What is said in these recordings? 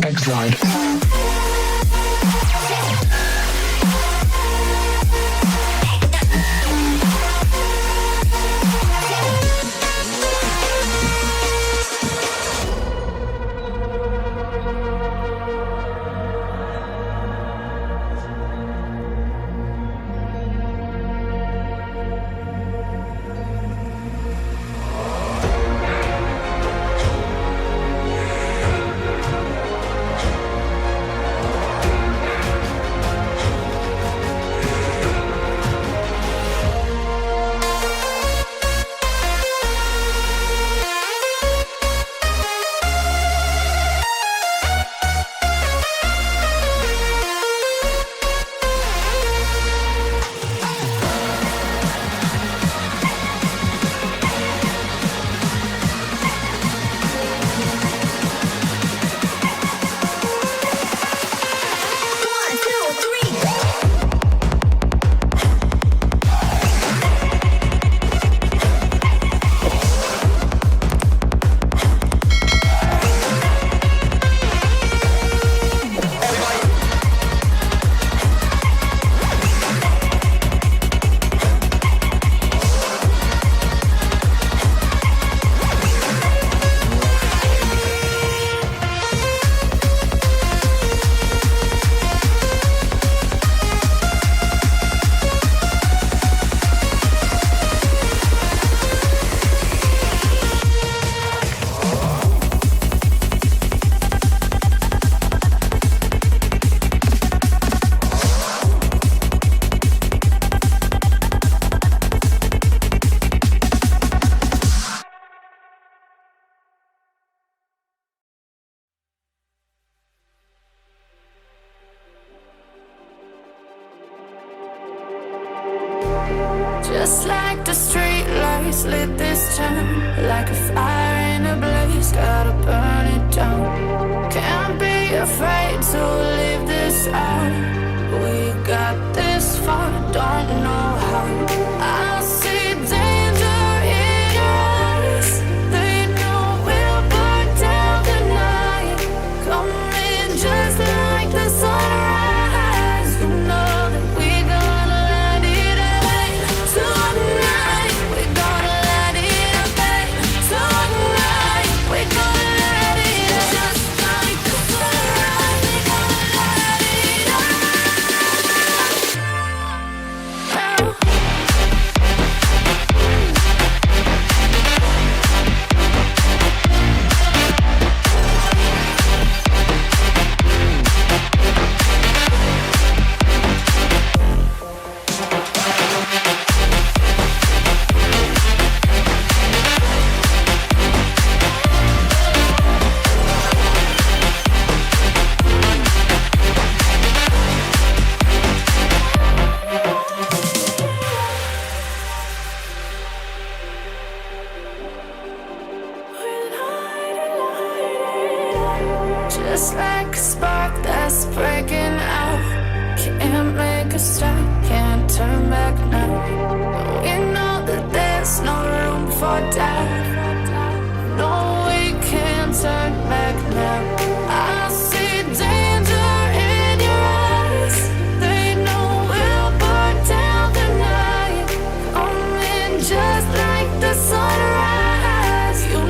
Exiled. Just like the street lights lit this town, like a fire in a blaze, gotta burn it down. Can't be afraid to leave this out. We got this far, don't know how. I see danger in your eyes. They know we'll burn down the night. Coming just like the sunrise. You know that we gonna let it rain. Tonight we gonna let it rain. Tonight we gonna let it rain. Just like the sunrise, we gonna let it rain. Just like a spark that's breaking out. Can't make a stop, can't turn back now. We know that there's no room for doubt. No, we can't turn back now. I see danger in your eyes. They know we'll burn down the night. Coming just like the sunrise. You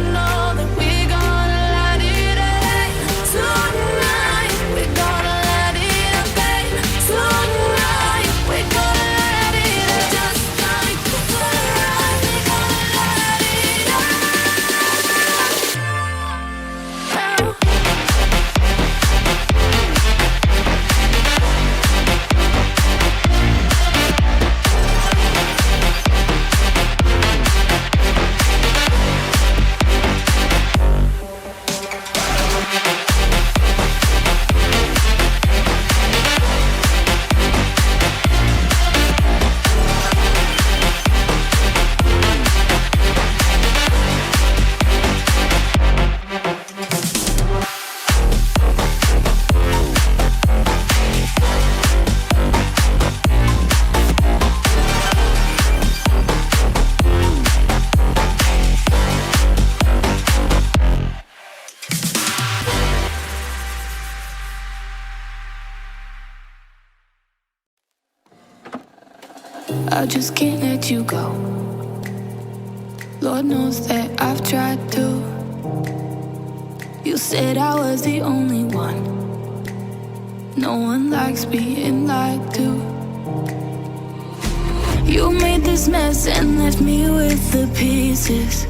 I just can't let you go. Lord knows that I've tried to. You said I was the only one. No one likes being lied to. You made this mess and left me with the pieces.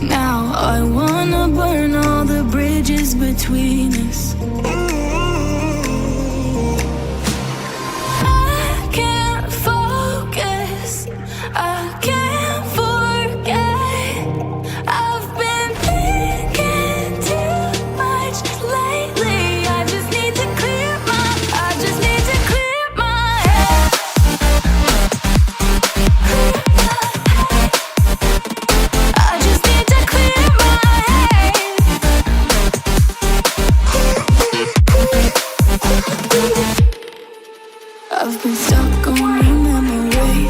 Now I wanna burn all the bridges between us. I can't focus, I can't forget. I've been thinking too much lately. I just need to clear my head. I just need to clear my head. I've been stuck on your memory,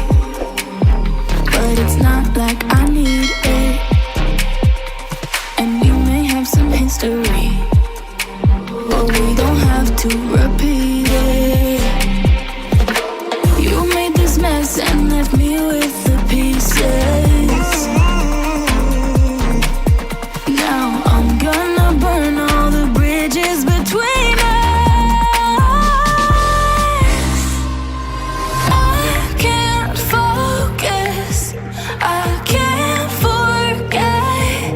but it's not like I need it. And we may have some history, but we don't have to repeat it. You made this mess and left me with the pieces. Now I'm gonna burn all the bridges between us. I can't focus, I can't forget.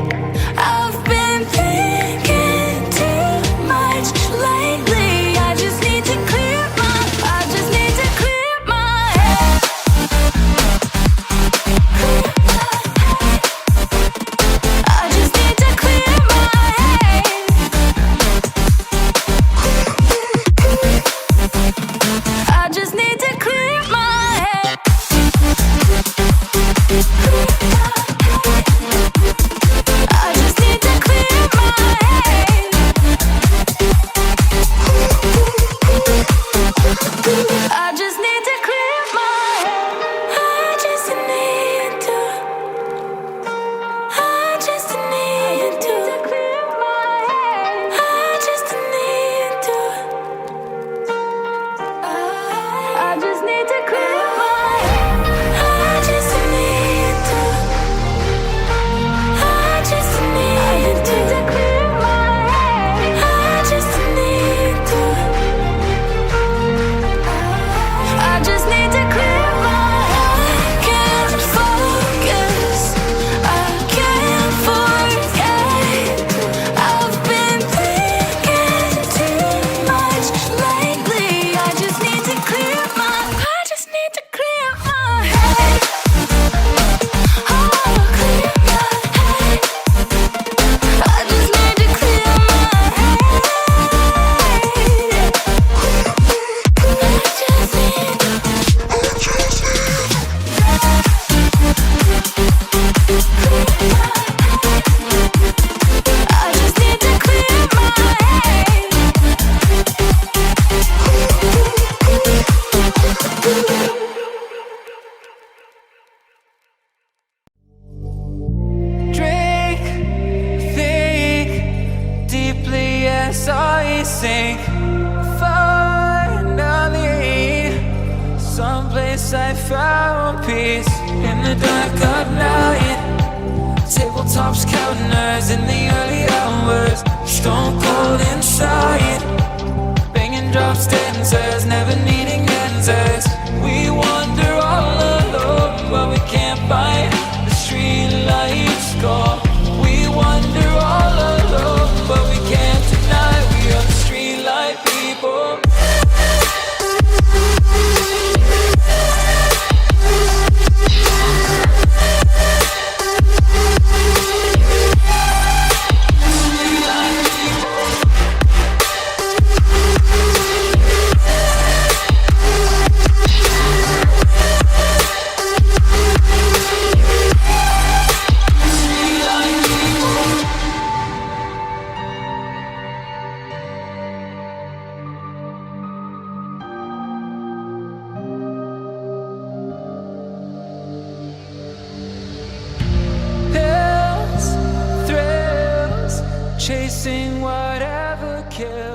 I've been thinking too much lately. I just need to clear my head. I just need to clear my head. I just need to clear my head. I just need to clear my head. I just need to clear my head. I just need to. I just need to clear my head. I just need to. I just need to clear my head. I just need to. I just need to clear my head. I just need to. I just need to clear my head. I can't focus, I can't forget. I've been thinking too much lately. I just need to clear my head. Oh, clear my head. I just need to clear my head. I just need to clear my head. Drink, think deeply as I sink. Finally, someplace I found peace in the dark of night. Tabletops, counters in the early hours. Stone cold inside. Banging drops, dancers, never needing answers. We wander all alone, but we can't find the street lights go. We wander all alone, but we can't deny we are the street light people. Chasing whatever kills.